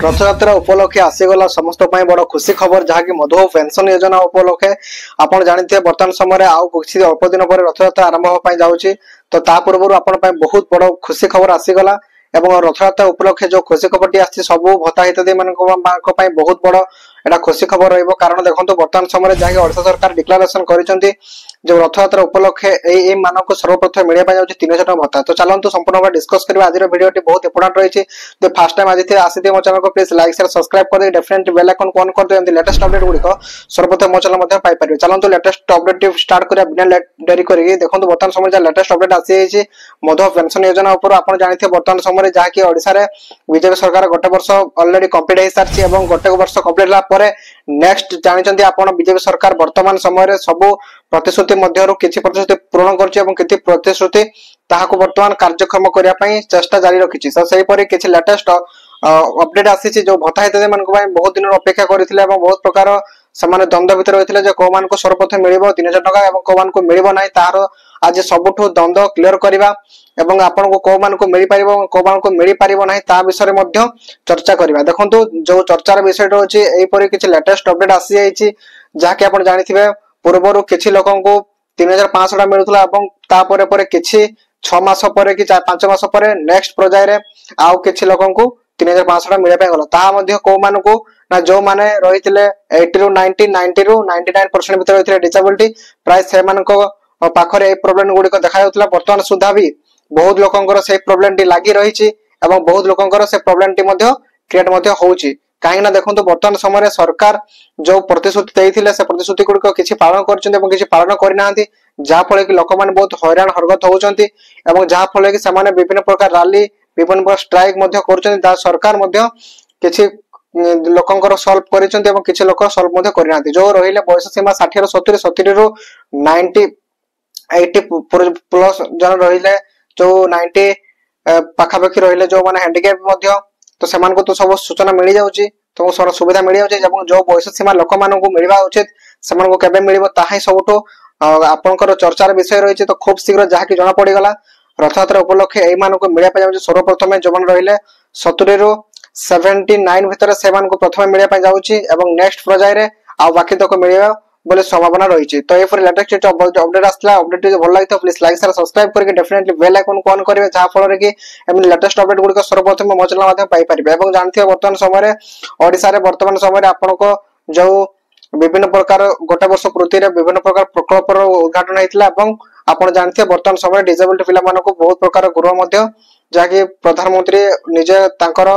रथयात्रा उपलक्षे आसीगला समस्त बड़ खुशी खबर जहाँकि मधुबाबू पेंशन योजना उपलक्षे आपड़ जानते बर्तमान समय आउ कुछ अल्प दिन पर रथयात्रा आरंभ होगा जाऊँगी तो ता पूर्व आपण बहुत बड़ खुशी खबर आसीगला एवं रथयात्रा उपलक्षे जो खुशी खबर आसी सब भत्ता हितदी मान बहुत बड़ एटा खुशी खबर रहिबो कारण देखंतु वर्तमान समय जहाँकि ओडिशा सरकार डिक्लेरेशन करिसेंती जो रथयात्रा उपलक्षे ए मानक सर्वप्रथम मिलिया पाई जाउछि 300 टका भत्ता। तो चलंतु संपूर्ण डिस्कस करबा। आज वीडियोटी बहुत इंपोर्टेंट रहिछि तो फर्स्ट टाइम आज आसीते मो चैनल को प्लीज लाइक शेयर सब्सक्राइब कर दे डेफिनेटली बेल आइकन ऑन कर दे एंड लेटेस्ट अपडेट गुडी को सर्वप्रथम मो चैनल मध्ये पाई परिबे। चलंतु लेटेस्ट अपडेट स्टार्ट करिया बिना देरी करी देखंतु वर्तमान समय जा लेटेस्ट अपडेट आसी जाइछि मधुबाबू पेंशन योजना ऊपर आपण जानिथे वर्तमान समय जहाँकि ओडिसा रे बीजेपी सरकार गोटे वर्ष ऑलरेडी कंप्लीट हो सारछि एवं गोटे वर्ष कंप्लीट ला परे नेक्स्ट जानिचंती आपण बीजेपी सरकार वर्तमान समय रे सब प्रतिश्रुति मध्यरु किछि प्रतिश्रुति पूर्ण करछि एवं किछि प्रतिश्रुति ताहाको वर्तमान कार्यक्रम करिया पई चेष्टा जारी रखिछि। तो सेहि परि किछि लेटेस्ट अपडेट आसीछि जो भत्ता हितदी मानक पई बहुत दिन अपेक्षा करिथिले एवं बहुत प्रकार समान द्वंद्व भितर होइथिले जे को मान को सर्वप्रथम मिलिबो 3000 टका एवं को मान को मिलिबो नै तार आज सबुठु द्वंद्व क्लियर करबा एवं आपन को मान को मिलि परिबो को मान को मिलि परिबो नै ता विषय रे मध्य चर्चा करबा। देखंतु जो चर्चार विषय होछि एई परि किछि लेटेस्ट अपडेट आसी जाइछि जाके आपन जानिथिबे पूर्वरु किछि लोकन को 3500 टका मिलुथला एवं ता परे परे किछि 6 मास परे कि 5 मास परे नेक्स्ट पर्याय रे आउ किछि लोकन को 3500 टका मिले पाई गलो ता मध्य को मान को ना जो माने रहिथिले 80 रु 90 90 रु 99% भितर रहिथिले डिसेबिलिटी प्राय से मान को पाखरे ए प्रॉब्लम गुडी को देखा जाउतला वर्तमान सुधा भी बहुत लोकंकर से प्रॉब्लम टी लागि रहिछि एवं बहुत लोकंकर से प्रॉब्लम टी मध्य क्रिएट मध्य होउछि काहे ना देखंतु वर्तमान समय सरकार जो प्रतिश्रुति देइथिले से प्रतिश्रुति गुडी को किछि पालन करछन्ते एवं किछि पालन करिनाहंती जा फळे कि लोक माने बहुत हैरान हरगत होउछन्ती एवं जा फळे कि सामान्य विभिन्न प्रकार रैली विभिन्न प्रकार स्ट्राइक मध्य करछन्ती दा सरकार मध्य किछि लोकंकर सॉल्व करिछन्ती एवं किछि लोक सॉल्व मध्य करिनाहंती जो रहिले बयस सीमा 60 रु 70 70 रु 90 80 प्लस जन रहिले जो 90 पाखापाखि रहिले जो माने हैंडिकैप मध्य तो सेमान को तो सब सूचना मिली जाउची तो सारा सुविधा मिली जाउची एवं जो बयस सीमा लोक मान को मिलवा उचित सेमान को केबे मिलिबो ताहाई सबटो आपनकर चर्चार विषय रहिछि। तो खूब शीघ्र जहा कि जणा पड़ी गला रथयात्रा उपलक्षे एई मान को मिलिया पाई सर्वप्रथम जवन रहिले 70 रु 79 भितर सेमान को प्रथम मिलिया पाई जाउची एवं नेक्स्ट पर्याय रे आ बाकी तक मिलिया बोले संभावना रही। तो ये लेटेस्ट अपडेट आसला अपडेट जो भल लगे प्लीज लाइक शेयर सब्सक्राइब करके डेफिनेटली बेल आइकन को ऑन करेंगे जहाँ फल कि लेटेस्ट अपडेट गुड़िक सर्वप्रथम मो चैनल माध्यम पाई परिबे। एवं जानथिबे वर्तमान समय ओडिसा रे वर्तमान समय आपन को जो विभिन्न प्रकार गोटे वर्ष पूर्ति रे विभिन्न प्रकार प्रकल्पर उद्घाटन होइतिला एवं आपन जानथिबे वर्तमान समय डिसेबल पिला मानको बहुत प्रकार गृह मध्य जहाँ कि प्रधानमंत्री निजे तांकर